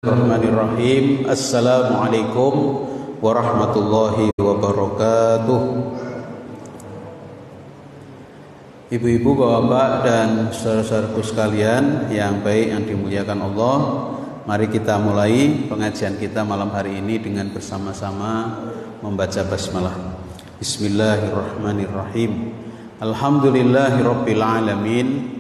Bismillahirrahmanirrahim. Assalamualaikum warahmatullahi wabarakatuh. Ibu-ibu, bapak-bapak dan saudara-saudaraku sekalian yang baik yang dimuliakan Allah, mari kita mulai pengajian kita malam hari ini dengan bersama-sama membaca basmalah. Bismillahirrahmanirrahim. Alhamdulillahirabbil alamin.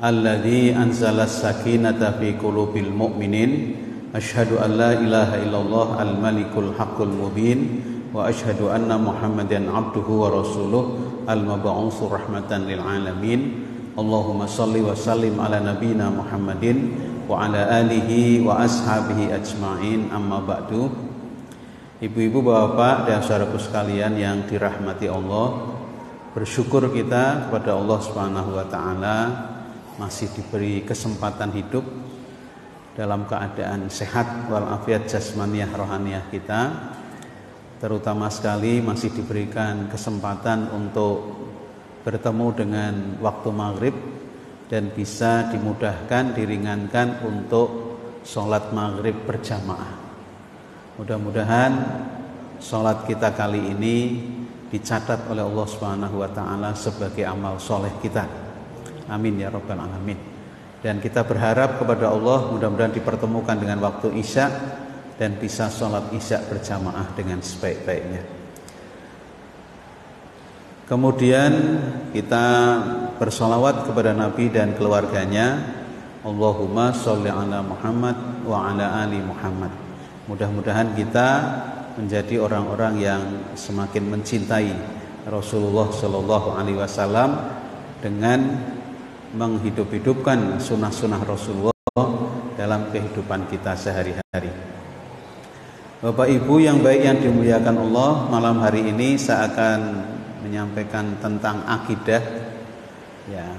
Alladzi anzala as-sakinata fi qulubil mu'minin. Asyhadu an la ilaha illallah al-malikul haqqul mubin wa asyhadu anna Muhammadan abduhu wa rasuluh al-mab'utsur rahmatan lil alamin. Allahumma shalli wa sallim ala nabiyyina Muhammadin wa ala alihi wa ashabihi ajma'in. Amma ba'du. Ibu-ibu, bapak dan saudaraku sekalian yang dirahmati Allah, bersyukur kita kepada Allah Subhanahu wa taala masih diberi kesempatan hidup dalam keadaan sehat walafiat jasmaniah rohaniah kita, terutama sekali masih diberikan kesempatan untuk bertemu dengan waktu maghrib dan bisa dimudahkan, diringankan untuk sholat maghrib berjamaah. Mudah-mudahan sholat kita kali ini dicatat oleh Allah Subhanahu wa taala sebagai amal soleh kita. Amin ya rabbal alamin. Dan kita berharap kepada Allah mudah-mudahan dipertemukan dengan waktu isya dan bisa sholat isya berjamaah dengan sebaik-baiknya. Kemudian kita bersolawat kepada Nabi dan keluarganya. Allahumma sholli ala Muhammad wa ala ali Muhammad. Mudah-mudahan kita menjadi orang-orang yang semakin mencintai Rasulullah Shallallahu Alaihi Wasallam dengan menghidup-hidupkan sunnah-sunnah Rasulullah dalam kehidupan kita sehari-hari. Bapak Ibu yang baik yang dimuliakan Allah, malam hari ini saya akan menyampaikan tentang akidah ya,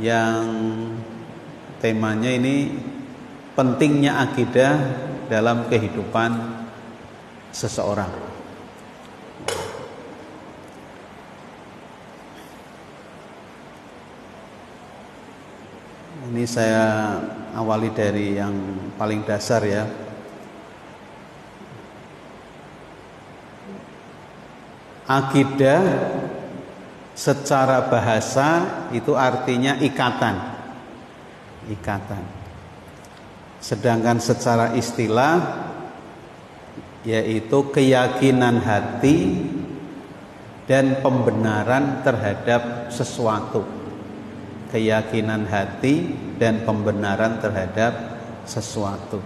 yang temanya ini pentingnya akidah dalam kehidupan seseorang. Ini saya awali dari yang paling dasar ya. Akidah secara bahasa itu artinya ikatan. Ikatan. Sedangkan secara istilah yaitu keyakinan hati dan pembenaran terhadap sesuatu. Keyakinan hati dan pembenaran terhadap sesuatu.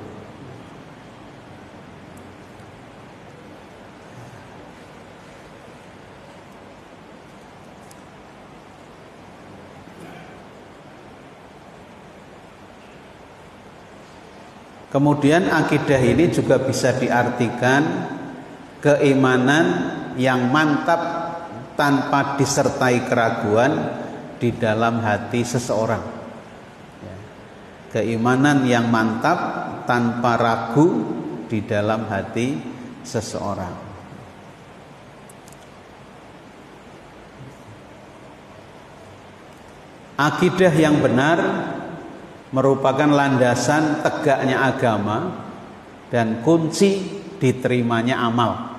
Kemudian akidah ini juga bisa diartikan keimanan yang mantap tanpa disertai keraguan di dalam hati seseorang. Keimanan yang mantap tanpa ragu di dalam hati seseorang. Akidah yang benar merupakan landasan tegaknya agama dan kunci diterimanya amal.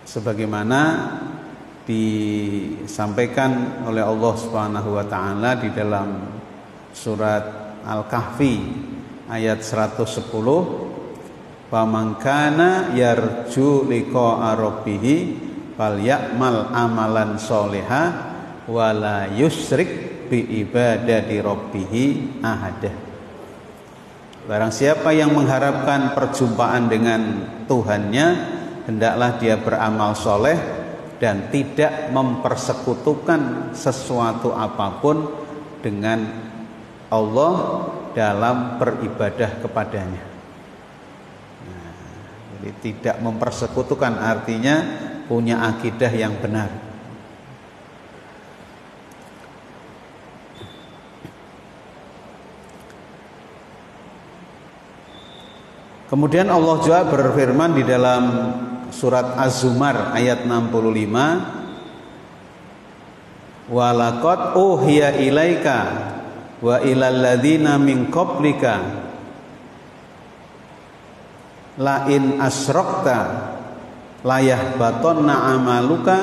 Sebagaimana disampaikan oleh Allah Subhanahu wa taala di dalam surat Al-Kahfi ayat 110, "Faman kana yarju liqa'a rabbih falyamal amalan sholihan wa la yusyrik bi ibadati rabbih ahada." Barang siapa yang mengharapkan perjumpaan dengan Tuhannya, hendaklah dia beramal soleh dan tidak mempersekutukan sesuatu apapun dengan Allah dalam beribadah kepadanya. Jadi tidak mempersekutukan artinya punya akidah yang benar. Kemudian Allah juga berfirman di dalam surat Az-Zumar ayat 65, walaqad uhiya ilaika wa ilal ladzina min qablika la in asyrakta la yahbatanna amaluka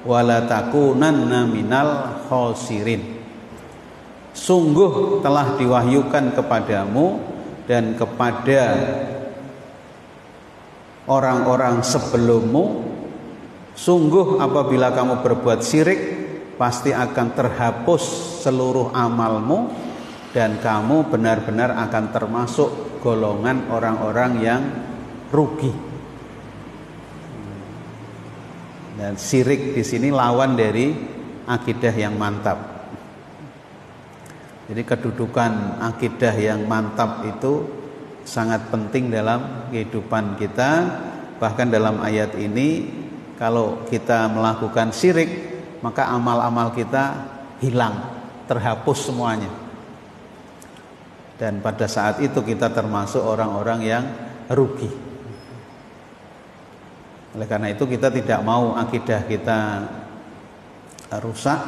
wa la takunanna minal khosirin. Sungguh telah diwahyukan kepadamu dan kepada orang-orang sebelummu, sungguh apabila kamu berbuat syirik pasti akan terhapus seluruh amalmu dan kamu benar-benar akan termasuk golongan orang-orang yang rugi. Dan syirik di sini lawan dari akidah yang mantap. Jadi kedudukan akidah yang mantap itu sangat penting dalam kehidupan kita. Bahkan dalam ayat ini, kalau kita melakukan syirik, maka amal-amal kita hilang, terhapus semuanya. Dan pada saat itu kita termasuk orang-orang yang rugi. Oleh karena itu kita tidak mau akidah kita rusak,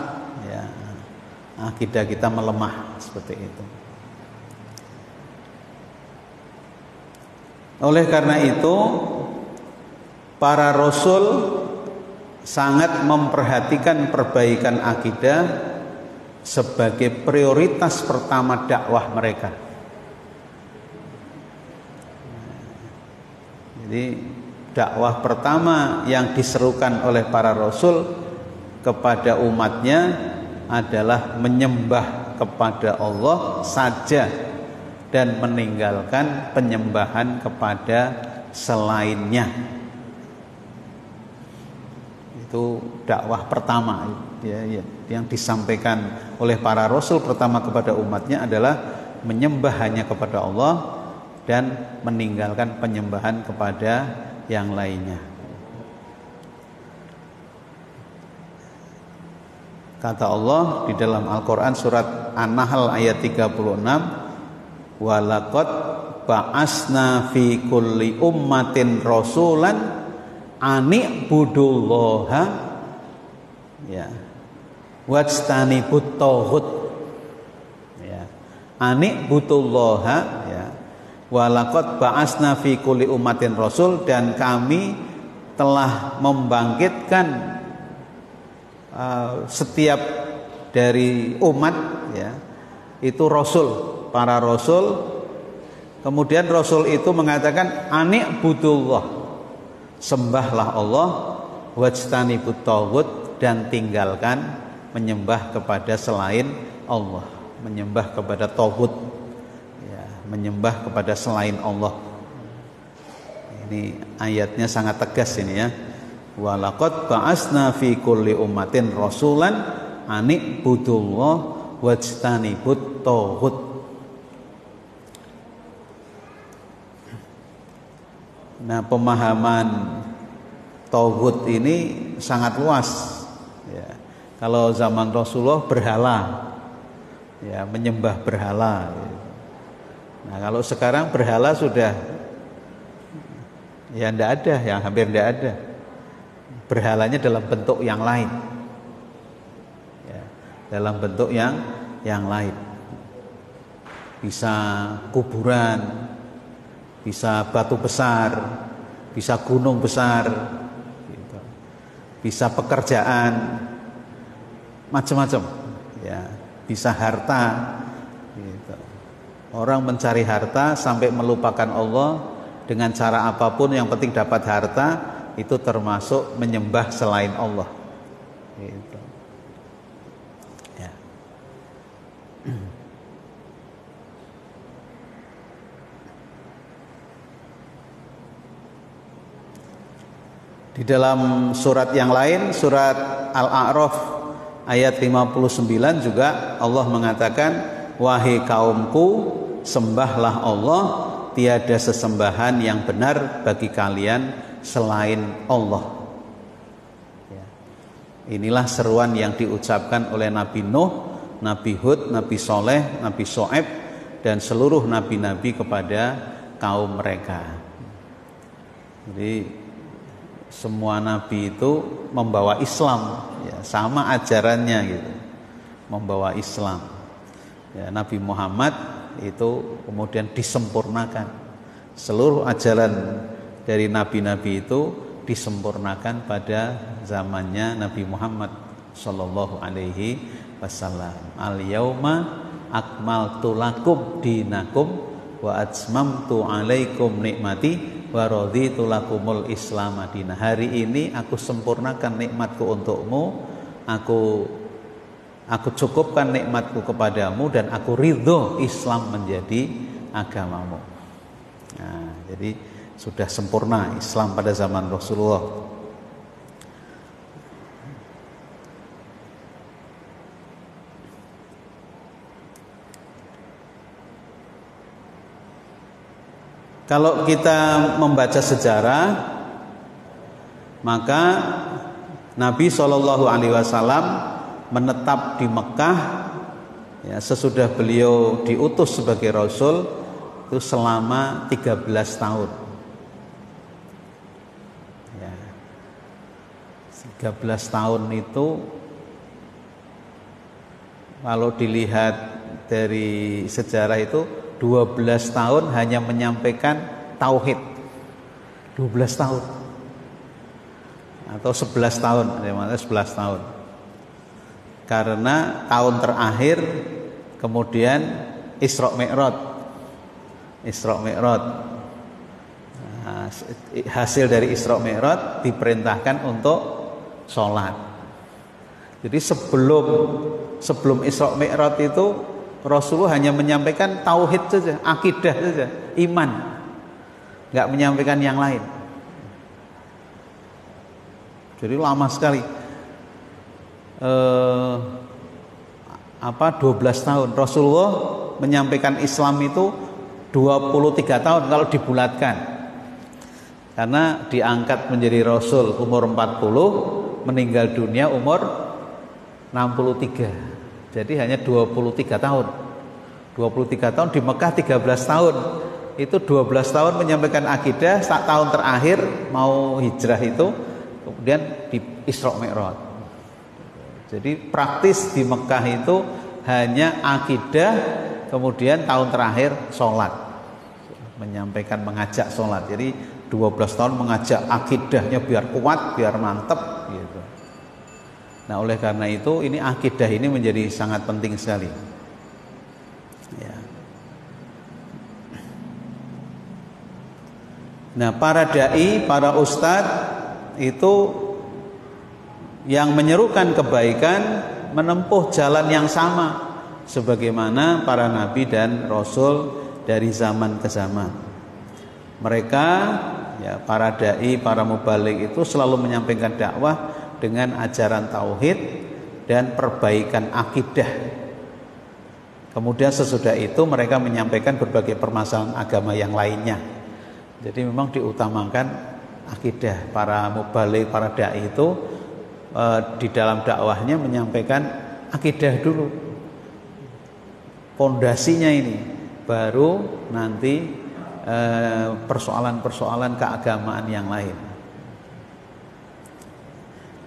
ya, akidah kita melemah seperti itu. Oleh karena itu para rasul sangat memperhatikan perbaikan akidah sebagai prioritas pertama dakwah mereka. Jadi dakwah pertama yang diserukan oleh para rasul kepada umatnya adalah menyembah kepada Allah saja dan meninggalkan penyembahan kepada selainnya. Itu dakwah pertama ya, yang disampaikan oleh para rasul pertama kepada umatnya adalah menyembah hanya kepada Allah dan meninggalkan penyembahan kepada yang lainnya. Kata Allah di dalam Al-Quran surat An-Nahl ayat 36, walaqad ba'asna fi kulli ummatin rasulan ani'budullaha ya wajtanibut taghut ya ani'budullaha ya walaqad ba'asna fi kulli ummatin rasul, dan kami telah membangkitkan setiap dari umat ya itu rasul, para rasul. Kemudian rasul itu mengatakan ani'budullah, sembahlah Allah, wajtanibut taghut, dan tinggalkan menyembah kepada selain Allah, menyembah kepada taghut ya, menyembah kepada selain Allah. Ini ayatnya sangat tegas ini ya. Walaqad ba'asna fi kulli ummatin rasulan ani'budullah wajtanibut taghut. Nah, pemahaman taghut ini sangat luas ya. Kalau zaman Rasulullah berhala ya, menyembah berhala ya. Nah, kalau sekarang berhala sudah ya tidak ada, yang hampir tidak ada. Berhalanya dalam bentuk yang lain ya, dalam bentuk yang lain. Bisa kuburan, bisa batu besar, bisa gunung besar gitu. Bisa pekerjaan macam-macam ya, bisa harta gitu. Orang mencari harta sampai melupakan Allah dengan cara apapun, yang penting dapat harta, itu termasuk menyembah selain Allah gitu. Ya. Di dalam surat yang lain, surat Al-A'raf ayat 59 juga Allah mengatakan, wahai kaumku, sembahlah Allah, tiada sesembahan yang benar bagi kalian selain Allah ya. Inilah seruan yang diucapkan oleh Nabi Nuh, Nabi Hud, Nabi Soleh, Nabi Shu'aib, dan seluruh nabi-nabi kepada kaum mereka. Jadi semua nabi itu membawa Islam ya, sama ajarannya gitu, membawa Islam. Ya, Nabi Muhammad itu kemudian disempurnakan. Seluruh ajaran dari nabi-nabi itu disempurnakan pada zamannya Nabi Muhammad sallallahu alaihi wasallam. Al-yauma akmaltu lakum dinakum wa atmamtu alaikum nikmati wa raditu lakumul Islam madinah. Hari ini aku sempurnakan nikmatku untukmu, aku cukupkan nikmatku kepadamu, dan aku ridho Islam menjadi agamamu. Nah, jadi sudah sempurna Islam pada zaman Rasulullah. Kalau kita membaca sejarah, maka Nabi SAW menetap di Mekah ya, sesudah beliau diutus sebagai Rasul itu selama 13 tahun ya, 13 tahun itu kalau dilihat dari sejarah itu 12 tahun hanya menyampaikan tauhid, 12 tahun atau 11 tahun, 11 tahun. Karena tahun terakhir kemudian Isra Mi'raj. Nah, hasil dari Isra Mi'raj diperintahkan untuk sholat. Jadi sebelum Isra Mi'raj itu Rasulullah hanya menyampaikan tauhid saja, akidah saja, iman, nggak menyampaikan yang lain. Jadi lama sekali. 12 tahun Rasulullah menyampaikan Islam itu 23 tahun kalau dibulatkan, karena diangkat menjadi Rasul umur 40, meninggal dunia umur 63, jadi hanya 23 tahun. 23 tahun di Mekah 13 tahun, itu 12 tahun menyampaikan akidah. Saat tahun terakhir mau hijrah itu kemudian di Isra Mi'raj. Jadi praktis di Mekah itu hanya akidah, kemudian tahun terakhir sholat, menyampaikan, mengajak sholat. Jadi 12 tahun mengajak akidahnya biar kuat, biar mantap gitu. Nah, oleh karena itu ini akidah ini menjadi sangat penting sekali ya. Nah, para dai, para ustadz itu yang menyerukan kebaikan menempuh jalan yang sama sebagaimana para nabi dan rasul dari zaman ke zaman. Mereka ya, para dai, para mubalik itu selalu menyampaikan dakwah dengan ajaran tauhid dan perbaikan akidah. Kemudian sesudah itu mereka menyampaikan berbagai permasalahan agama yang lainnya. Jadi memang diutamakan akidah. Para mubalik, para dai itu di dalam dakwahnya menyampaikan akidah dulu, pondasinya ini, baru nanti persoalan-persoalan keagamaan yang lain.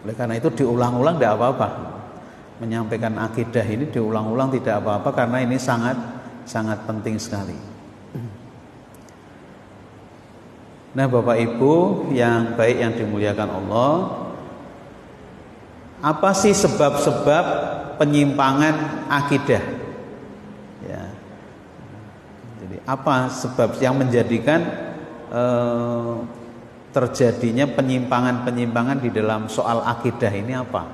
Oleh karena itu diulang-ulang tidak apa-apa, menyampaikan akidah ini diulang-ulang tidak apa-apa, karena ini sangat penting sekali. Nah, Bapak Ibu yang baik yang dimuliakan Allah, apa sih sebab-sebab penyimpangan akidah? Ya. Jadi apa sebab yang menjadikan terjadinya penyimpangan-penyimpangan di dalam soal akidah ini apa?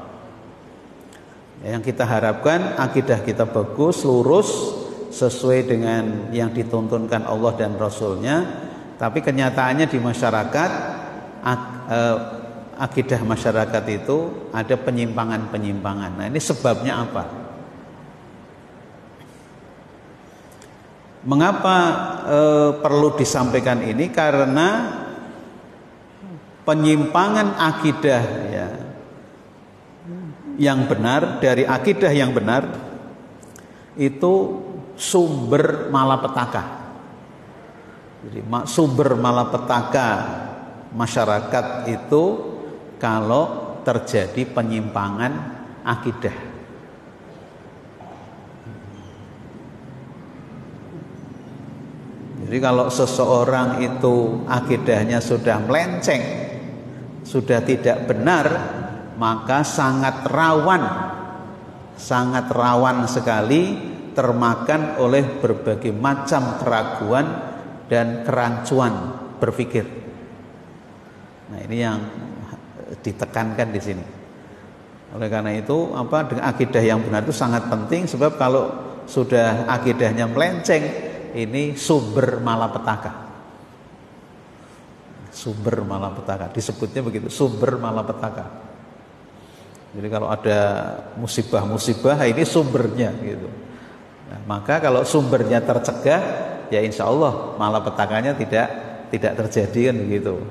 Ya, yang kita harapkan akidah kita bagus, lurus, sesuai dengan yang dituntunkan Allah dan Rasulnya. Tapi kenyataannya di masyarakat akidah masyarakat itu ada penyimpangan-penyimpangan. Nah, ini sebabnya apa? Mengapa perlu disampaikan ini? Karena penyimpangan akidah ya, yang benar, dari akidah yang benar itu sumber malapetaka. Jadi sumber malapetaka masyarakat itu kalau terjadi penyimpangan akidah. Jadi kalau seseorang itu akidahnya sudah melenceng, sudah tidak benar, maka sangat rawan sekali termakan oleh berbagai macam keraguan dan kerancuan berpikir. Nah, ini yang ditekankan di sini. Oleh karena itu, dengan akidah yang benar itu sangat penting, sebab kalau sudah akidahnya melenceng, ini sumber malapetaka. Sumber malapetaka, disebutnya begitu, sumber malapetaka. Jadi kalau ada musibah-musibah, ini sumbernya gitu. Nah, maka kalau sumbernya tercegah, ya insya Allah malapetakanya tidak terjadi kan begitu.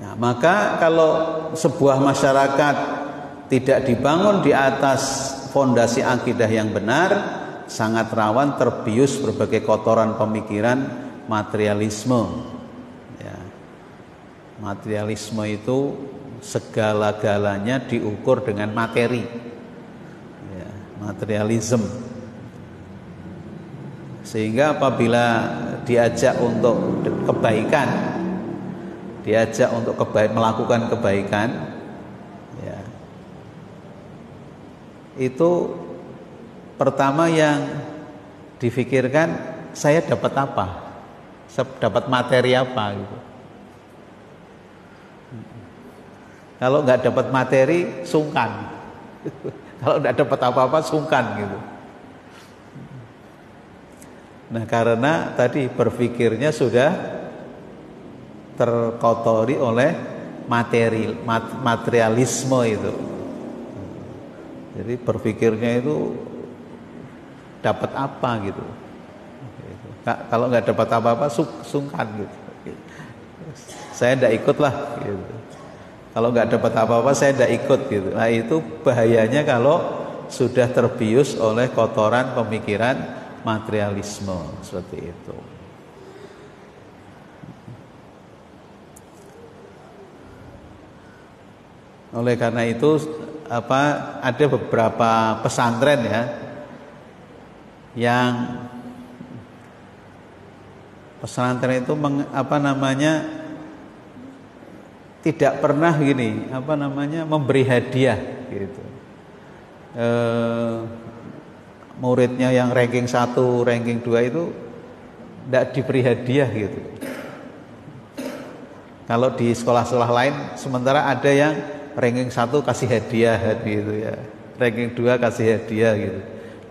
Nah, maka kalau sebuah masyarakat tidak dibangun di atas fondasi akidah yang benar, sangat rawan terbius berbagai kotoran pemikiran materialisme. Ya. Materialisme itu segala-galanya diukur dengan materi. Ya, materialism. Sehingga apabila diajak untuk kebaikan, diajak untuk melakukan kebaikan, ya, itu pertama yang difikirkan, saya dapat apa, dapat materi apa gitu. Kalau nggak dapat materi, sungkan. Kalau nggak dapat apa-apa, sungkan gitu. Nah, karena tadi berpikirnya sudah terkotori oleh materialisme itu. Jadi berpikirnya itu dapat apa gitu. Kalau nggak dapat apa-apa, sungkan gitu. Saya tidak ikut lah gitu. Kalau nggak dapat apa-apa, saya tidak ikut gitu. Nah, itu bahayanya kalau sudah terbius oleh kotoran pemikiran materialisme seperti itu. Oleh karena itu ada beberapa pesantren ya yang pesantren itu tidak pernah memberi hadiah gitu. Muridnya yang ranking 1, ranking 2 itu tidak diberi hadiah gitu. Kalau di sekolah-sekolah lain sementara ada yang ranking 1 kasih hadiah gitu ya, ranking 2 kasih hadiah gitu.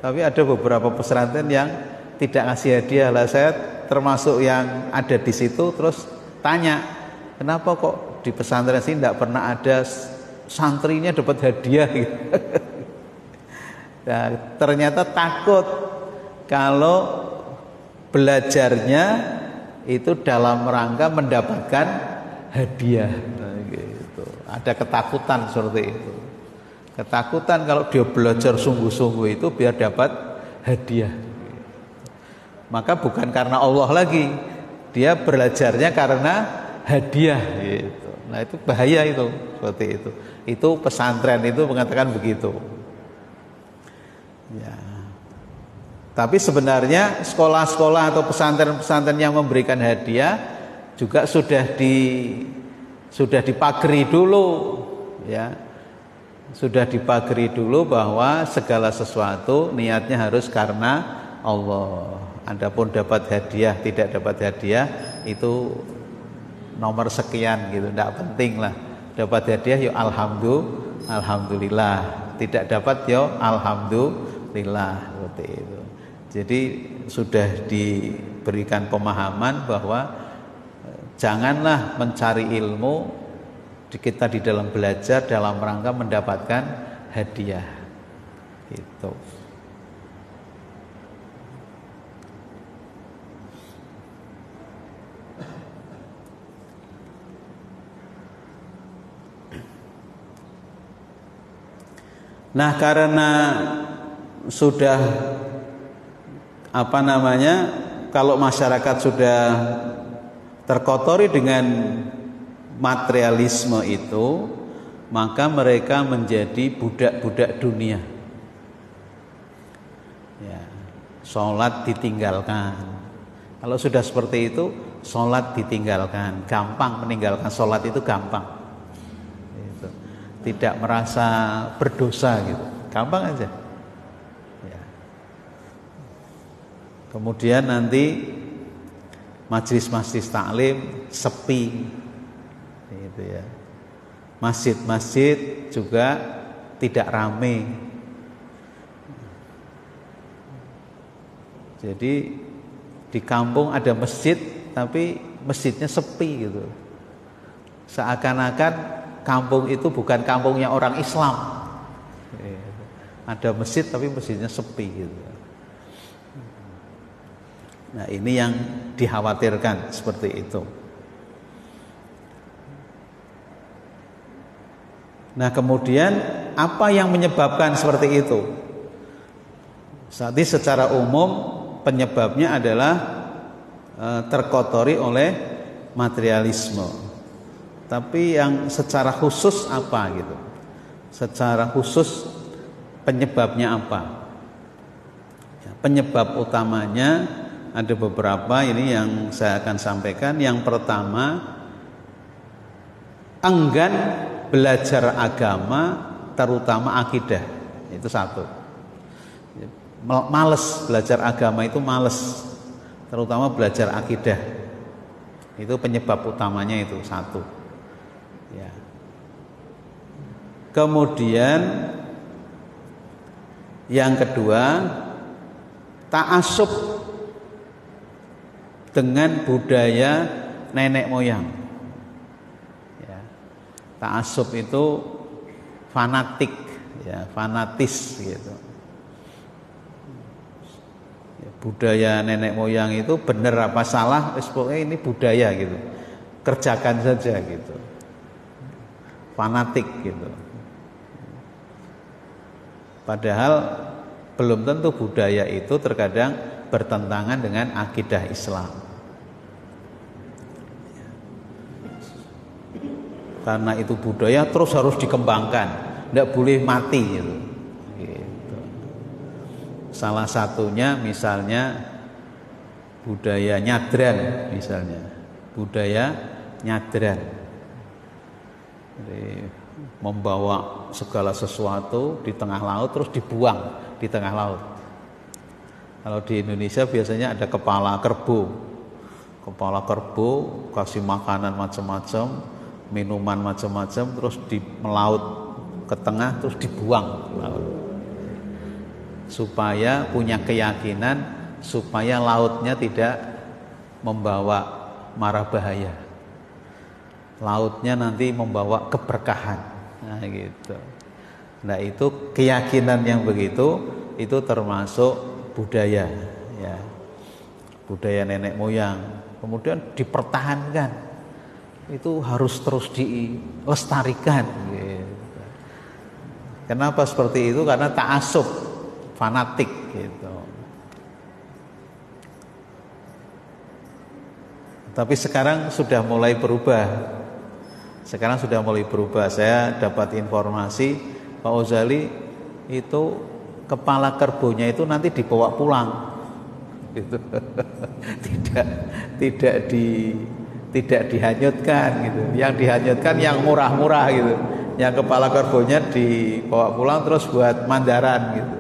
Tapi ada beberapa pesantren yang tidak ngasih hadiah. Lah saya termasuk yang ada di situ, terus tanya, kenapa kok di pesantren sini tidak pernah ada santrinya dapat hadiah gitu. Nah, ternyata takut kalau belajarnya itu dalam rangka mendapatkan hadiah. Ada ketakutan seperti itu. Ketakutan kalau dia belajar sungguh-sungguh itu biar dapat hadiah. Maka bukan karena Allah lagi, dia belajarnya karena hadiah gitu. Nah, itu bahaya itu seperti itu. Itu pesantren itu mengatakan begitu. Ya. Tapi sebenarnya sekolah-sekolah atau pesantren-pesantren yang memberikan hadiah juga sudah dipagari dulu ya. Sudah dipagari dulu bahwa segala sesuatu niatnya harus karena Allah. Adapun dapat hadiah, tidak dapat hadiah itu nomor sekian gitu, tidak penting lah. Dapat hadiah ya alhamdulillah, tidak dapat ya alhamdulillah seperti itu. Jadi sudah diberikan pemahaman bahwa janganlah mencari ilmu kita di dalam belajar dalam rangka mendapatkan hadiah. Itu. Nah, karena sudah kalau masyarakat sudah terkotori dengan materialisme itu, maka mereka menjadi budak-budak dunia. Ya, sholat ditinggalkan. Kalau sudah seperti itu, sholat ditinggalkan. Gampang meninggalkan sholat itu gampang. Gitu. Tidak merasa berdosa gitu. Gampang aja. Ya. Kemudian nanti majelis-majelis taklim sepi. Gitu ya. Masjid-masjid juga tidak ramai. Jadi di kampung ada masjid tapi masjidnya sepi gitu. Seakan-akan kampung itu bukan kampungnya orang Islam. Ada masjid tapi masjidnya sepi gitu. Nah, ini yang dikhawatirkan seperti itu. Nah, kemudian apa yang menyebabkan seperti itu? Jadi secara umum penyebabnya adalah terkotori oleh materialisme. Tapi yang secara khusus apa gitu? Secara khusus penyebabnya apa? Penyebab utamanya ada beberapa, ini yang saya akan sampaikan. Yang pertama, enggan belajar agama, terutama akidah. Itu satu. Males belajar agama itu males, terutama belajar akidah. Itu penyebab utamanya itu satu. Ya. Kemudian yang kedua, ta'assub dengan budaya nenek moyang. Ta'assub itu fanatik, ya, fanatis gitu. Ya, budaya nenek moyang itu benar apa salah, pokoknya ini budaya gitu. Kerjakan saja gitu. Fanatik gitu. Padahal belum tentu budaya itu terkadang bertentangan dengan akidah Islam. Karena itu budaya terus harus dikembangkan, tidak boleh mati gitu. Salah satunya misalnya budaya nyadran, misalnya budaya nyadran. Jadi, membawa segala sesuatu di tengah laut terus dibuang di tengah laut. Kalau di Indonesia biasanya ada kepala kerbau kasih makanan macam-macam, minuman macam-macam, terus di melaut ke tengah terus dibuang ke laut. Supaya punya keyakinan supaya lautnya tidak membawa mara bahaya. Lautnya nanti membawa keberkahan. Nah, gitu. Nah, itu keyakinan yang begitu itu termasuk budaya, ya. Budaya nenek moyang. Kemudian dipertahankan. Itu harus terus dilestarikan gitu. Kenapa seperti itu? Karena ta'assub, fanatik gitu. Tapi sekarang sudah mulai berubah. Saya dapat informasi Pak Ozali itu kepala kerbonya itu nanti dibawa pulang gitu. tidak dihanyutkan gitu. Yang dihanyutkan yang murah-murah gitu. Yang kepala kerbonya dibawa pulang terus buat mandaran gitu.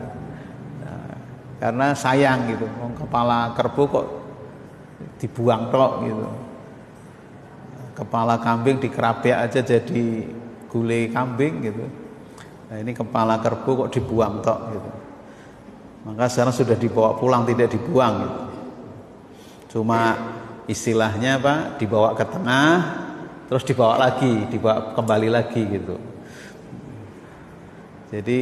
Nah, karena sayang gitu. Kepala kerbo kok dibuang tok gitu. Kepala kambing dikerabek aja jadi gulai kambing gitu. Nah, ini kepala kerbo kok dibuang tok gitu. Maka sekarang sudah dibawa pulang, tidak dibuang gitu. Cuma istilahnya apa? Dibawa ke tengah, terus dibawa kembali lagi gitu. Jadi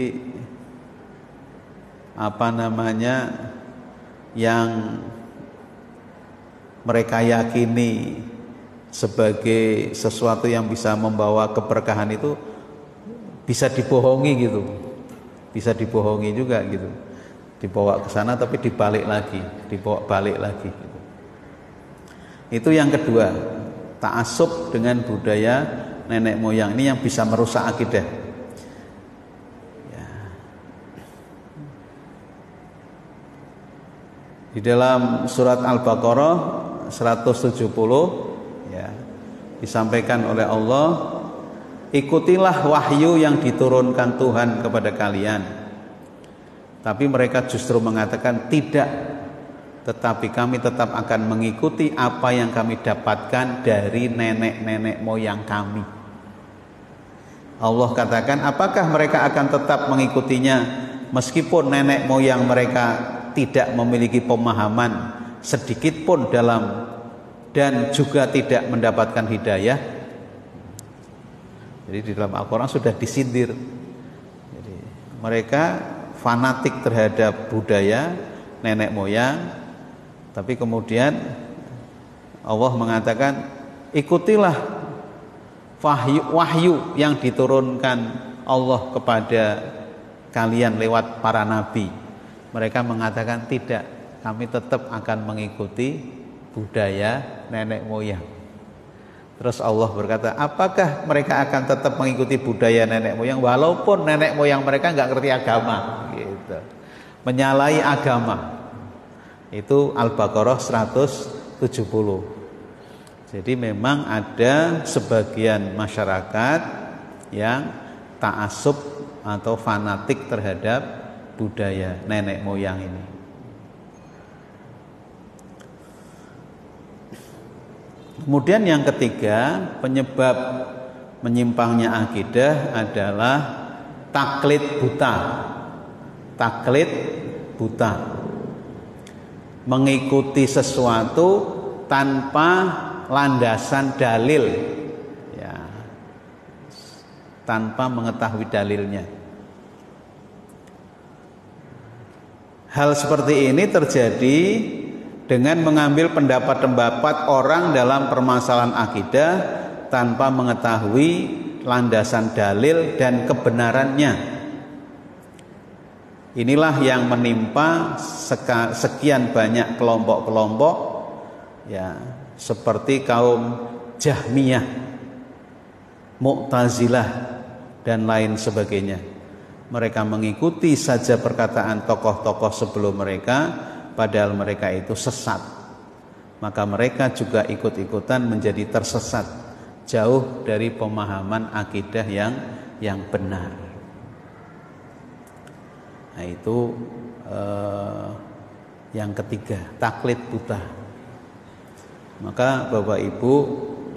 yang mereka yakini sebagai sesuatu yang bisa membawa keberkahan itu bisa dibohongi gitu. Bisa dibohongi juga gitu. Dibawa ke sana tapi dibawa balik lagi gitu. Itu yang kedua, ta'assub dengan budaya nenek moyang ini yang bisa merusak akidah. Ya. Di dalam surat Al-Baqarah 170 ya, disampaikan oleh Allah, ikutilah wahyu yang diturunkan Tuhan kepada kalian. Tapi mereka justru mengatakan tidak, tetapi kami tetap akan mengikuti apa yang kami dapatkan dari nenek-nenek moyang kami. Allah katakan, apakah mereka akan tetap mengikutinya meskipun nenek moyang mereka tidak memiliki pemahaman sedikit pun dalam dan juga tidak mendapatkan hidayah. Jadi di dalam Al-Quran sudah disindir. Jadi mereka fanatik terhadap budaya nenek moyang, tapi kemudian Allah mengatakan ikutilah wahyu yang diturunkan Allah kepada kalian lewat para nabi. Mereka mengatakan tidak, kami tetap akan mengikuti budaya nenek moyang. Terus Allah berkata, apakah mereka akan tetap mengikuti budaya nenek moyang walaupun nenek moyang mereka nggak ngerti agama, gitu, menyalahi agama. Itu Al-Baqarah 170. Jadi memang ada sebagian masyarakat yang ta'assub atau fanatik terhadap budaya nenek moyang ini. Kemudian yang ketiga, penyebab menyimpangnya akidah adalah taklid buta. Taklid buta, mengikuti sesuatu tanpa landasan dalil, ya, tanpa mengetahui dalilnya. Hal seperti ini terjadi dengan mengambil pendapat-pendapat orang dalam permasalahan akidah tanpa mengetahui landasan dalil dan kebenarannya. Inilah yang menimpa sekian banyak kelompok-kelompok, ya, seperti kaum Jahmiyah, Mu'tazilah dan lain sebagainya. Mereka mengikuti saja perkataan tokoh-tokoh sebelum mereka, padahal mereka itu sesat. Maka mereka juga ikut-ikutan menjadi tersesat, jauh dari pemahaman akidah yang benar. Nah itu yang ketiga, taklid buta. Maka Bapak Ibu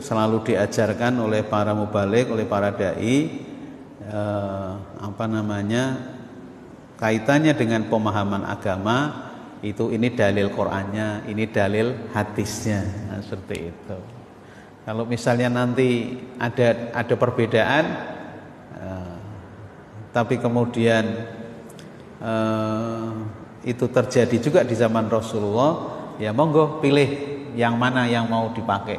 selalu diajarkan oleh para mubaligh, oleh para dai, kaitannya dengan pemahaman agama itu, ini dalil Qur'annya, ini dalil hadisnya, nah, seperti itu. Kalau misalnya nanti ada perbedaan, tapi kemudian itu terjadi juga di zaman Rasulullah, ya monggo pilih yang mana yang mau dipakai,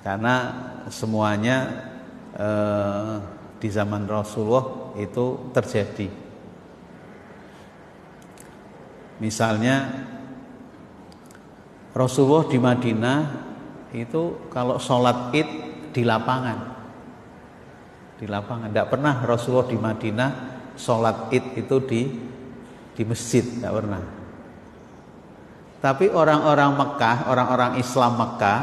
karena semuanya di zaman Rasulullah itu terjadi. Misalnya Rasulullah di Madinah itu kalau sholat id di lapangan, tidak pernah Rasulullah di Madinah sholat id itu di masjid, tidak pernah. Tapi orang-orang Mekah, orang-orang Islam Mekah,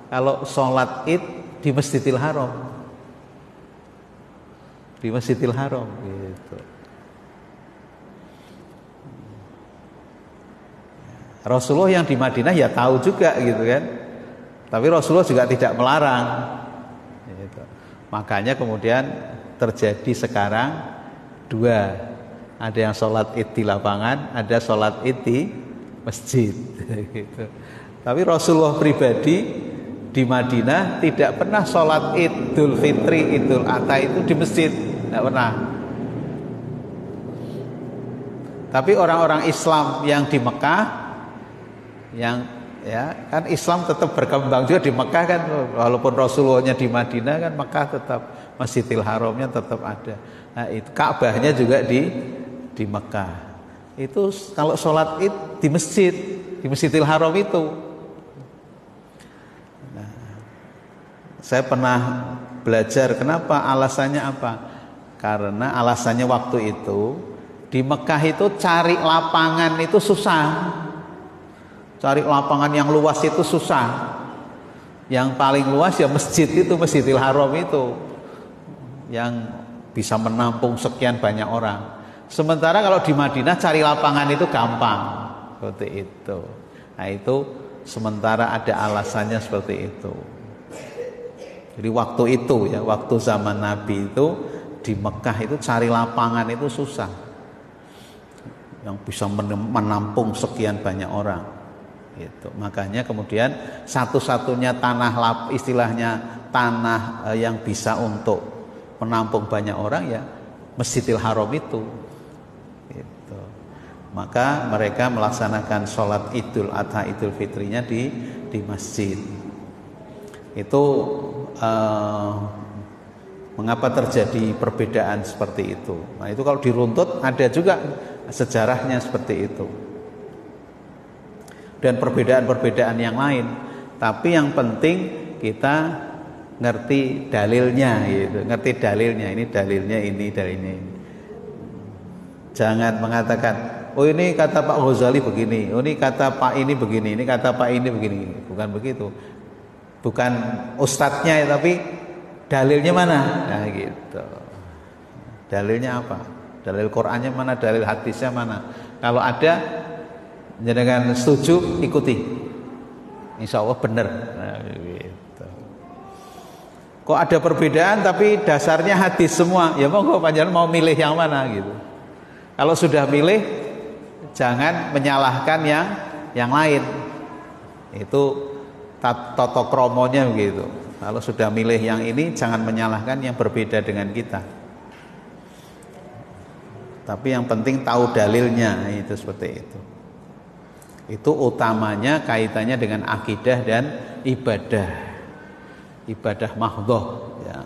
kalau sholat id di Masjidil Haram, gitu. Rasulullah yang di Madinah ya tahu juga, gitu kan. Tapi Rasulullah juga tidak melarang, gitu. Makanya kemudian terjadi sekarang dua, ada yang sholat id di lapangan, ada sholat id di masjid, gitu. Tapi Rasulullah pribadi di Madinah tidak pernah sholat Idul Fitri, Idul Adha itu di masjid, tidak pernah. Tapi orang-orang Islam yang di Mekah, yang ya kan Islam tetap berkembang juga di Mekah kan, walaupun Rasulullahnya di Madinah kan, Mekah tetap Masjidil Haramnya tetap ada. Nah itu Ka'bahnya juga di Mekah. Itu kalau sholat id di masjid, di Masjidil Haram itu. Saya pernah belajar kenapa, alasannya apa? Karena alasannya waktu itu di Mekah itu cari lapangan itu susah. Cari lapangan yang luas itu susah. Yang paling luas ya masjid itu, Masjidil Haram itu, yang bisa menampung sekian banyak orang. Sementara kalau di Madinah cari lapangan itu gampang, seperti itu. Nah itu sementara ada alasannya seperti itu. Jadi waktu itu ya, waktu zaman Nabi itu di Mekah itu cari lapangan itu susah, yang bisa menampung sekian banyak orang. Itu makanya kemudian satu-satunya tanah istilahnya tanah yang bisa untuk menampung banyak orang ya Masjidil Haram itu. Gitu. Maka mereka melaksanakan sholat Idul Adha Idul Fitrinya di masjid. Itu mengapa terjadi perbedaan seperti itu. Nah itu kalau diruntut ada juga sejarahnya seperti itu. Dan perbedaan-perbedaan yang lain, tapi yang penting kita ngerti dalilnya gitu. Ngerti dalilnya, ini dalilnya ini, dalilnya ini. Jangan mengatakan, oh ini kata Pak Ghazali begini, oh ini kata Pak ini begini, ini kata Pak ini begini. Bukan begitu. Bukan ustadznya tapi dalilnya mana? Nah gitu. Dalilnya apa? Dalil Qur'annya mana? Dalil hadisnya mana? Kalau ada, jangan setuju, ikuti, insya Allah benar. Nah, gitu. Kok ada perbedaan tapi dasarnya hadis semua, ya monggo panjenengan mau milih yang mana gitu. Kalau sudah milih, jangan menyalahkan yang lain. Itu tata kromonya begitu. Kalau sudah milih yang ini, jangan menyalahkan yang berbeda dengan kita. Tapi yang penting tahu dalilnya, itu seperti itu. Itu utamanya kaitannya dengan akidah dan ibadah mahdhah ya.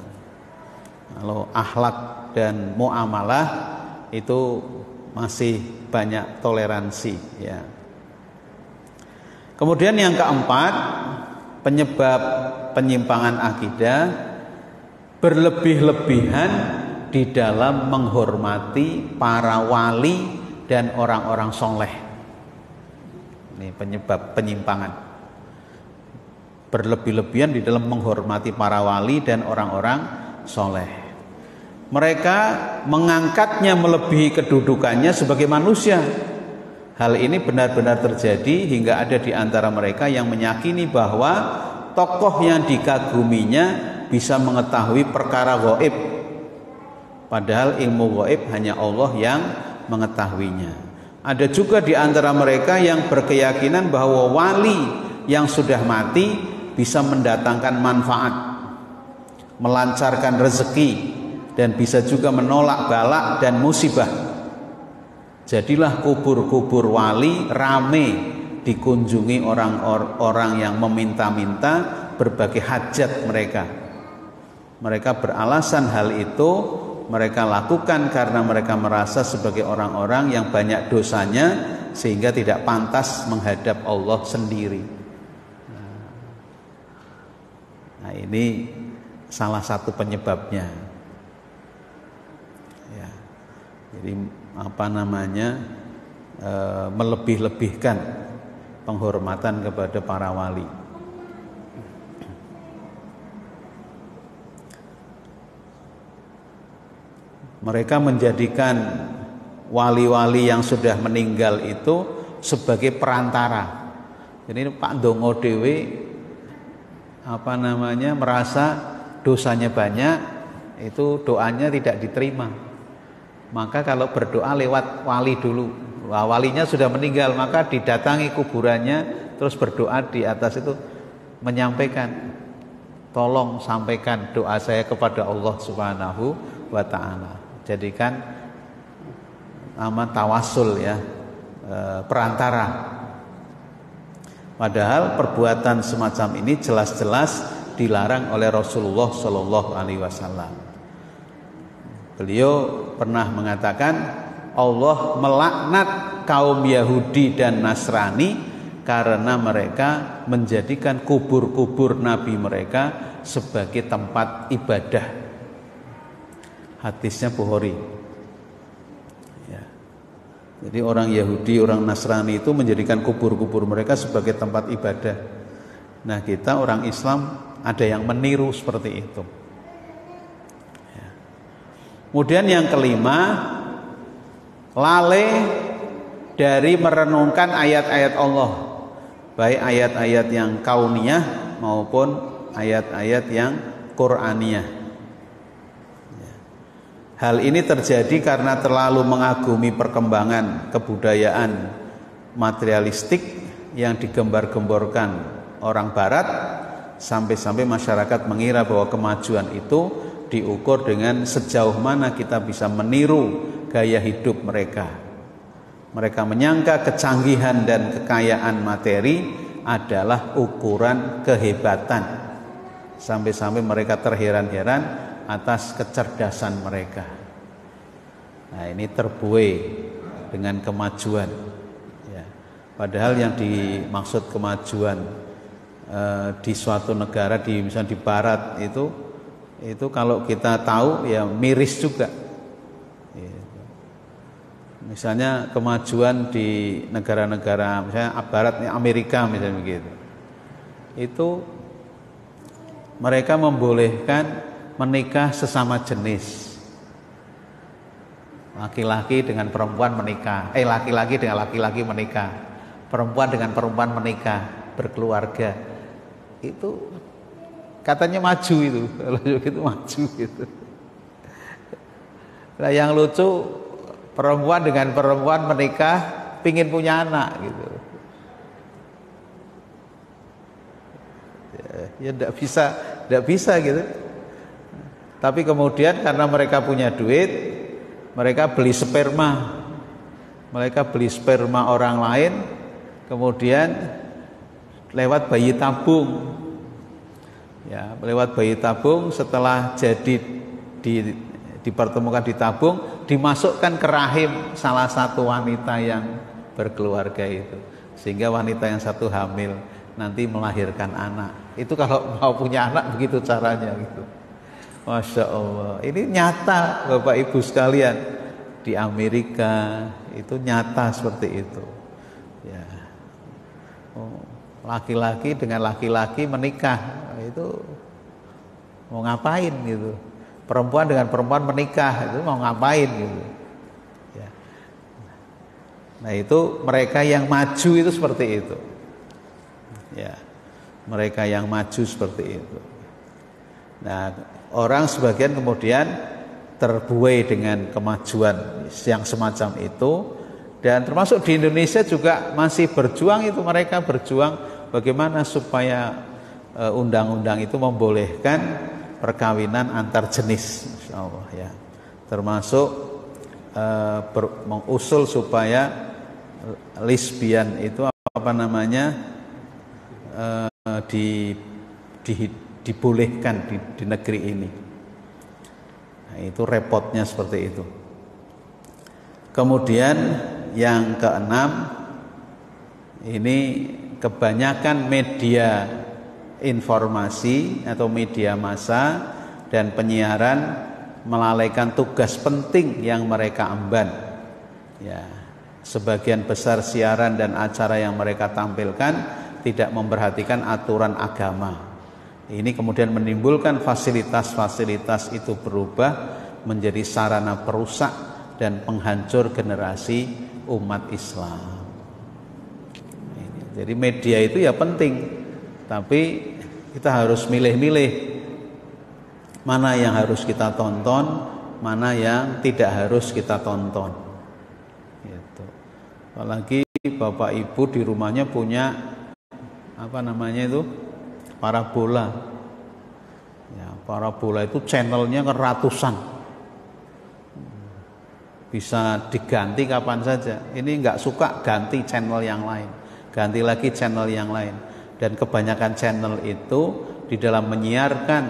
Kalau akhlak dan muamalah itu masih banyak toleransi ya. Kemudian yang keempat, penyebab penyimpangan akidah berlebih-lebihan di dalam menghormati para wali dan orang-orang soleh. Ini penyebab penyimpangan. Berlebih-lebihan di dalam menghormati para wali dan orang-orang soleh. Mereka mengangkatnya melebihi kedudukannya sebagai manusia. Hal ini benar-benar terjadi hingga ada di antara mereka yang meyakini bahwa tokoh yang dikaguminya bisa mengetahui perkara gaib. Padahal ilmu gaib hanya Allah yang mengetahuinya. Ada juga di antara mereka yang berkeyakinan bahwa wali yang sudah mati bisa mendatangkan manfaat, melancarkan rezeki, dan bisa juga menolak balak dan musibah. Jadilah kubur-kubur wali rame dikunjungi orang-orang yang meminta-minta berbagai hajat mereka. Mereka beralasan hal itu mereka lakukan karena mereka merasa sebagai orang-orang yang banyak dosanya sehingga tidak pantas menghadap Allah sendiri. Nah ini salah satu penyebabnya ya. Jadi melebih-lebihkan penghormatan kepada para wali. Mereka menjadikan wali-wali yang sudah meninggal itu sebagai perantara. Jadi Pak Ndongo dhewe merasa dosanya banyak, itu doanya tidak diterima. Maka kalau berdoa lewat wali dulu. Wah, walinya sudah meninggal, maka didatangi kuburannya terus berdoa di atas itu, menyampaikan, tolong sampaikan doa saya kepada Allah Subhanahu wa ta'ala. Jadikan nama tawasul ya, perantara. Padahal perbuatan semacam ini jelas-jelas dilarang oleh Rasulullah Shallallahu Alaihi Wasallam. Beliau pernah mengatakan Allah melaknat kaum Yahudi dan Nasrani karena mereka menjadikan kubur-kubur nabi mereka sebagai tempat ibadah. Hadisnya Bukhari. Ya. Jadi orang Yahudi, orang Nasrani itu menjadikan kubur-kubur mereka sebagai tempat ibadah. Nah, kita orang Islam ada yang meniru seperti itu. Ya. Kemudian yang kelima, lalai dari merenungkan ayat-ayat Allah, baik ayat-ayat yang kauniyah maupun ayat-ayat yang Qur'aniyah. Hal ini terjadi karena terlalu mengagumi perkembangan kebudayaan materialistik yang digembar-gemborkan orang barat, sampai-sampai masyarakat mengira bahwa kemajuan itu diukur dengan sejauh mana kita bisa meniru gaya hidup mereka. Mereka menyangka kecanggihan dan kekayaan materi adalah ukuran kehebatan, sampai-sampai mereka terheran-heran atas kecerdasan mereka. Nah, ini terbuai dengan kemajuan. Ya. Padahal yang dimaksud kemajuan di suatu negara, misalnya di Barat itu kalau kita tahu ya miris juga. Misalnya kemajuan di negara-negara misalnya Barat, Amerika misalnya begitu, itu mereka membolehkan menikah sesama jenis, laki-laki dengan perempuan menikah, laki-laki dengan laki-laki menikah, perempuan dengan perempuan menikah, berkeluarga. Itu katanya maju itu, kalau gitu maju gitu. Nah, yang lucu, perempuan dengan perempuan menikah pingin punya anak gitu. Ya tidak bisa gitu. Tapi kemudian karena mereka punya duit, mereka beli sperma. Mereka beli sperma orang lain, kemudian lewat bayi tabung. Ya, lewat bayi tabung, setelah jadi dipertemukan di tabung, dimasukkan ke rahim salah satu wanita yang berkeluarga itu, sehingga wanita yang satu hamil nanti melahirkan anak. Itu kalau mau punya anak begitu caranya gitu. Masya Allah, ini nyata Bapak Ibu sekalian, di Amerika itu nyata seperti itu. Ya, laki-laki dengan laki-laki menikah, itu mau ngapain gitu? Perempuan dengan perempuan menikah, itu mau ngapain gitu? Ya. Nah, itu mereka yang maju itu seperti itu. Ya, mereka yang maju seperti itu. Nah, orang sebagian kemudian terbuai dengan kemajuan yang semacam itu, dan termasuk di Indonesia juga masih berjuang itu, mereka berjuang bagaimana supaya undang-undang itu membolehkan perkawinan antar jenis, insyaallah ya. Termasuk mengusul supaya lesbian itu dibolehkan di negeri ini. Nah, itu repotnya seperti itu. Kemudian yang keenam, ini kebanyakan media informasi atau media massa dan penyiaran melalaikan tugas penting yang mereka emban. Ya, sebagian besar siaran dan acara yang mereka tampilkan tidak memperhatikan aturan agama. Ini kemudian menimbulkan fasilitas-fasilitas itu berubah menjadi sarana perusak dan penghancur generasi umat Islam. Jadi media itu ya penting, tapi kita harus milih-milih mana yang harus kita tonton, mana yang tidak harus kita tonton. Gitu. Apalagi Bapak Ibu di rumahnya punya parabola. Ya, parabola itu channelnya ratusan, bisa diganti kapan saja. Ini nggak suka ganti channel yang lain, ganti lagi channel yang lain. Dan kebanyakan channel itu di dalam menyiarkan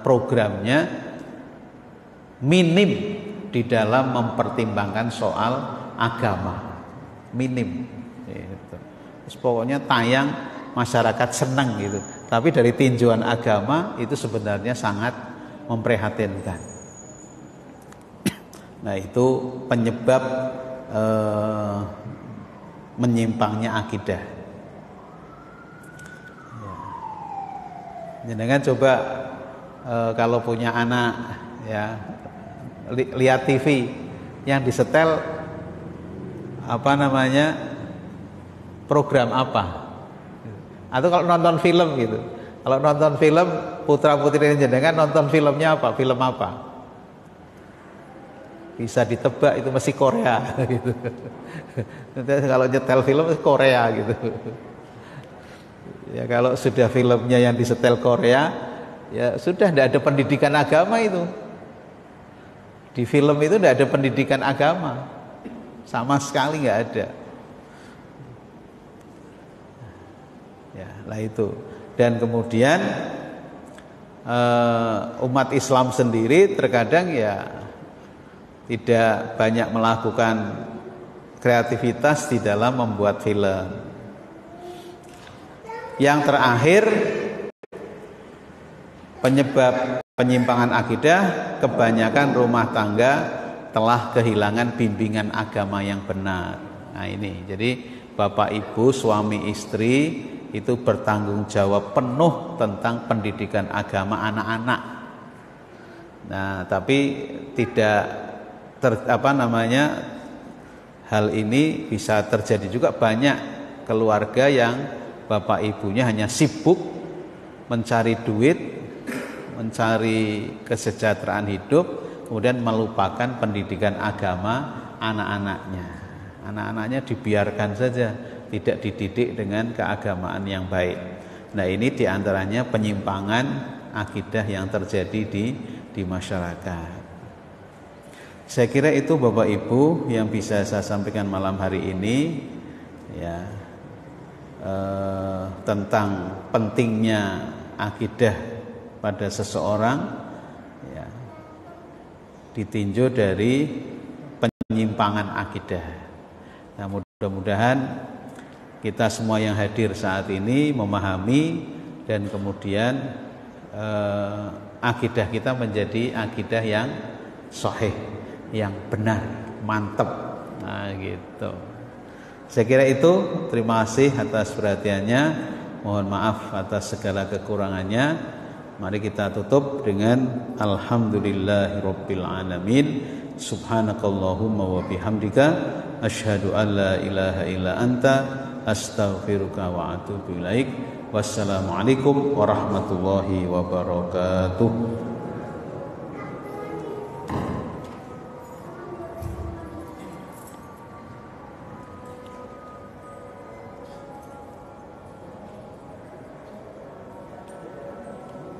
programnya minim di dalam mempertimbangkan soal agama, minim. Gitu. Pokoknya tayang masyarakat senang gitu. Tapi dari tinjauan agama itu sebenarnya sangat memprihatinkan. Nah, itu penyebab menyimpangnya akidah. Jangan coba kalau punya anak ya lihat TV yang disetel apa namanya program apa, atau kalau nonton film gitu. Kalau nonton film putra putri jenengan nonton filmnya apa? Film apa? Bisa ditebak itu mesti Korea gitu. Kalau nyetel film Korea gitu. Ya kalau sudah filmnya yang disetel Korea, ya sudah tidak ada pendidikan agama itu. Di film itu tidak ada pendidikan agama, sama sekali nggak ada. Ya, lah itu. Dan kemudian umat Islam sendiri terkadang ya tidak banyak melakukan kreativitas di dalam membuat film. Yang terakhir, penyebab penyimpangan akidah, kebanyakan rumah tangga telah kehilangan bimbingan agama yang benar. Nah ini, jadi bapak ibu, suami istri itu bertanggung jawab penuh tentang pendidikan agama anak-anak. Nah, tapi tidak hal ini bisa terjadi juga banyak keluarga yang bapak ibunya hanya sibuk mencari duit, mencari kesejahteraan hidup, kemudian melupakan pendidikan agama anak-anaknya. Anak-anaknya dibiarkan saja, tidak dididik dengan keagamaan yang baik. Nah, ini diantaranya penyimpangan akidah yang terjadi di masyarakat. Saya kira itu Bapak Ibu yang bisa saya sampaikan malam hari ini, ya. Tentang pentingnya akidah pada seseorang, ya, ditinjau dari penyimpangan akidah. Nah, mudah-mudahan kita semua yang hadir saat ini memahami dan kemudian akidah kita menjadi akidah yang sahih, yang benar, mantap. Nah, gitu. Saya kira itu. Terima kasih atas perhatiannya. Mohon maaf atas segala kekurangannya. Mari kita tutup dengan alhamdulillahirabbil alamin. Subhanakallahumma wa bihamdika asyhadu an la ilaha illa anta astaghfiruka wa atubu ilaik. Wassalamualaikum warahmatullahi wabarakatuh.